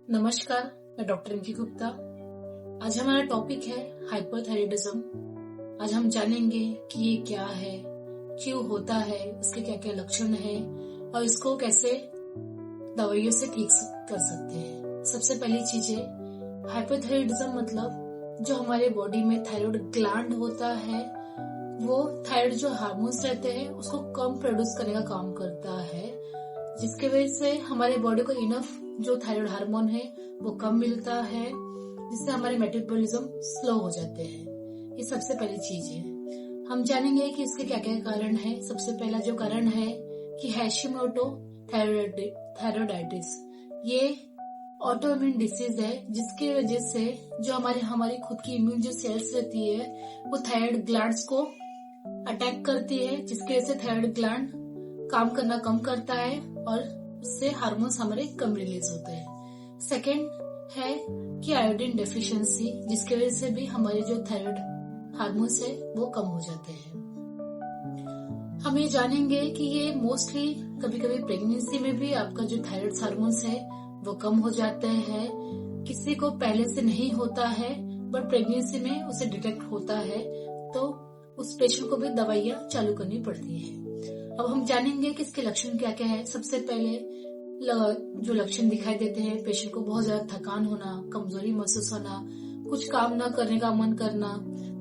नमस्कार, मैं डॉक्टर रिंकी गुप्ता। आज हमारा टॉपिक है हाइपरथायराइडिज्म। आज हम जानेंगे कि ये क्या है, क्यों होता है, इसके क्या क्या लक्षण हैं और इसको कैसे दवाइयों से ठीक कर सकते हैं। सबसे पहली चीज है हाइपरथायराइडिज्म, मतलब जो हमारे बॉडी में थायराइड ग्लैंड होता है वो थायराइड जो हार्मोन्स रहते हैं उसको कम प्रोड्यूस करने का काम करता है, जिसके वजह से हमारे बॉडी को इनफ जो थायराइड हार्मोन है वो कम मिलता है, जिससे हमारे मेटाबॉलिज्म स्लो हो जाते हैं। ये सबसे पहली चीज है। हम जानेंगे कि इसके क्या क्या कारण है। सबसे पहला जो कारण है कि हैशिमोटो थायराइडाइटिस, ये ऑटोइम्यून डिसीज है जिसकी वजह से जो हमारी खुद की इम्यून जो सेल्स रहती है वो थायराइड ग्लैंड्स को अटैक करती है, जिसकी वजह से थायराइड ग्लैंड काम करना कम करता है और उससे हार्मोन्स हमारे कम रिलीज होते हैं। सेकेंड है कि आयोडीन डेफिशिएंसी, जिसकी वजह से भी हमारे जो थायराइड हार्मोन्स है वो कम हो जाते हैं। हम ये जानेंगे कि ये मोस्टली कभी कभी प्रेगनेंसी में भी आपका जो थायराइड हार्मोन्स है वो कम हो जाते हैं। किसी को पहले से नहीं होता है बट प्रेगनेंसी में उसे डिटेक्ट होता है तो उस पेशेंट को भी दवाइयां चालू करनी पड़ती है। अब हम जानेंगे कि इसके लक्षण क्या क्या है। सबसे पहले जो लक्षण दिखाई देते हैं, पेशेंट को बहुत ज्यादा थकान होना, कमजोरी महसूस होना, कुछ काम ना करने का मन करना,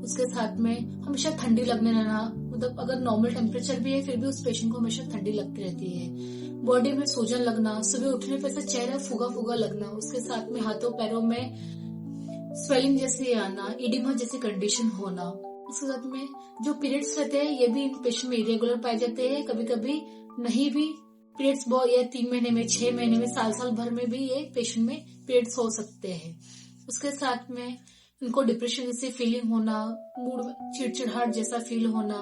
उसके साथ में हमेशा ठंडी लगने रहना, मतलब अगर नॉर्मल टेम्परेचर भी है फिर भी उस पेशेंट को हमेशा ठंडी लगती रहती है। बॉडी में सूजन लगना, सुबह उठने पर से चेहरा फूगा फूगा लगना, उसके साथ में हाथों पैरों में स्वेलिंग जैसी आना, इडिमा जैसी कंडीशन होना। उसके साथ में जो पीरियड्स रहते हैं ये भी इन पेशेंट में इरेगुलर पाए जाते हैं। कभी कभी नहीं भी पीरियड्स या 3 महीने में, 6 महीने में, साल भर में भी ये पेशेंट में पीरियड्स हो सकते हैं। उसके साथ में इनको डिप्रेशन जैसी फीलिंग होना, मूड चिड़चिड़ाहट जैसा फील होना,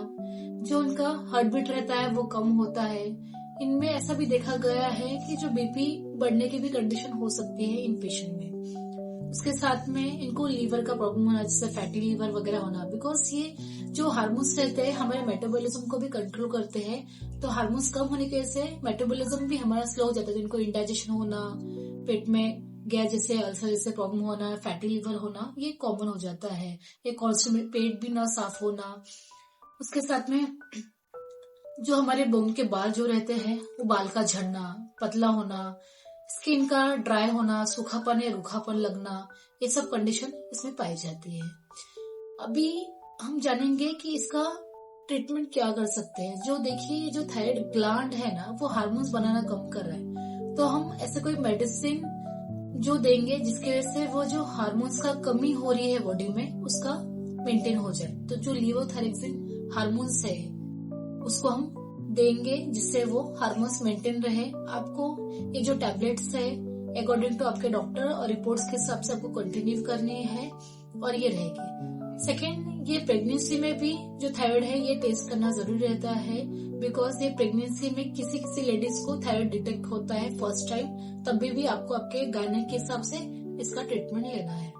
जो उनका हार्ट बीट रहता है वो कम होता है। इनमें ऐसा भी देखा गया है कि जो बीपी बढ़ने की भी कंडीशन हो सकती है इन पेशेंट में। उसके साथ में इनको लीवर का प्रॉब्लम होना, जैसे फैटी लीवर वगैरह होना, बिकॉज ये जो हार्मोन्स रहते हैं हमारे मेटाबॉलिज्म को भी कंट्रोल करते हैं। तो हार्मोन्स कम होने की वजह से मेटाबॉलिज्म भी हमारा स्लो हो जाता है, तो इनको इंडाइजेशन होना, पेट में गैस जैसे अल्सर जैसे प्रॉब्लम होना, फैटी लीवर होना, ये कॉमन हो जाता है। ये कॉन्स्टेंट पेट भी ना साफ होना। उसके साथ में जो हमारे बोन के बाल जो रहते हैं वो बाल का झड़ना, पतला होना, स्किन का ड्राई होना, सूखापन या रूखापन लगना, ये सब कंडीशन इसमें पाई जाती है। अभी हम जानेंगे कि इसका ट्रीटमेंट क्या कर सकते हैं। जो देखिए जो थायराइड ग्लैंड है ना वो हार्मोन्स बनाना कम कर रहा है, तो हम ऐसे कोई मेडिसिन जो देंगे जिसकी वजह से वो जो हार्मोन्स का कमी हो रही है बॉडी में उसका मेंटेन हो जाए। तो जो लीवोथायरक्सिन हार्मोन्स है उसको हम देंगे जिससे वो हार्मोन्स मेंटेन रहे। आपको ये जो टैबलेट्स है अकॉर्डिंग टू आपके डॉक्टर और रिपोर्ट्स के हिसाब से आपको कंटिन्यू करनी है और ये रहेगी। सेकेंड, ये प्रेगनेंसी में भी जो थायराइड है ये टेस्ट करना जरूरी रहता है, बिकॉज ये प्रेगनेंसी में किसी किसी लेडीज को थायराइड डिटेक्ट होता है फर्स्ट टाइम, तभी भी आपको आपके गायनेक के हिसाब से इसका ट्रीटमेंट लेना है।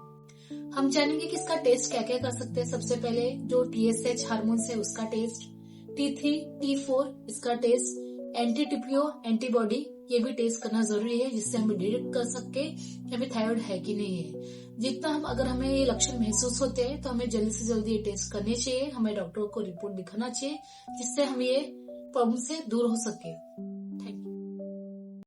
हम जानेंगे कि इसका टेस्ट क्या क्या कर सकते हैं। सबसे पहले जो TSH हार्मोन्स है उसका टेस्ट, T3, T4 इसका टेस्ट, एंटी टीपीओ एंटीबॉडी ये भी टेस्ट करना जरूरी है, जिससे हम डिटेक्ट कर सके कि हमें थायराइड है कि नहीं है। जितना हम अगर हमें ये लक्षण महसूस होते हैं तो हमें जल्दी से जल्दी ये टेस्ट करने चाहिए, हमें डॉक्टर को रिपोर्ट दिखाना चाहिए, जिससे हम ये प्रॉब्लम से दूर हो सके।